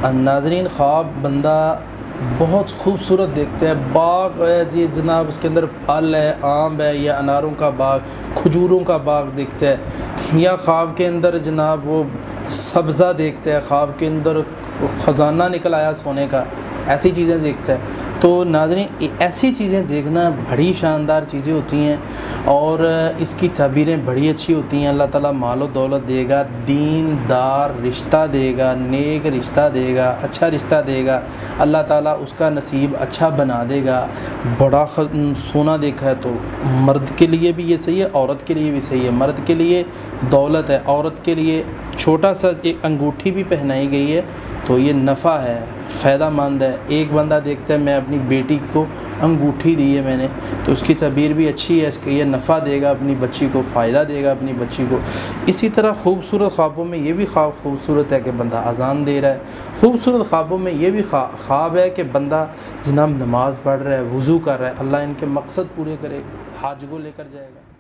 नाज़रीन, ख्वाब बंदा बहुत खूबसूरत देखता है। बाग है जी जनाब, उसके अंदर फल है, आम है या अनारों का बाग, खजूरों का बाग देखता है, या ख्वाब के अंदर जनाब वो सब्ज़ा देखता है, ख्वाब के अंदर ख़जाना निकल आया सोने का, ऐसी चीज़ें देखता है। तो नाज़रीन, ऐसी चीज़ें देखना बड़ी शानदार चीज़ें होती हैं और इसकी तबीरें बड़ी अच्छी होती हैं। अल्लाह ताला मालो दौलत देगा, दीनदार रिश्ता देगा, नेक रिश्ता देगा, अच्छा रिश्ता देगा। अल्लाह ताला उसका नसीब अच्छा बना देगा। बड़ा सोना देखा है तो मर्द के लिए भी ये सही है, औरत के लिए भी सही है। मर्द के लिए दौलत है, औरत के लिए छोटा सा एक अंगूठी भी पहनाई गई है तो ये नफ़ा है, फ़ायदामंद है। एक बंदा देखता है मैं अपनी बेटी को अंगूठी दी है मैंने, तो उसकी तबीर भी अच्छी है, इसके ये नफ़ा देगा, अपनी बच्ची को फ़ायदा देगा अपनी बच्ची को। इसी तरह खूबसूरत ख्वाबों में ये भी ख्वाब खूबसूरत है कि बंदा अज़ान दे रहा है। खूबसूरत ख्वाबों में ये भी ख्वाब है कि बंदा जनाब नमाज़ पढ़ रहा है, वज़ू कर रहा है। अल्लाह इनके मकसद पूरे करे, हज को लेकर जाएगा।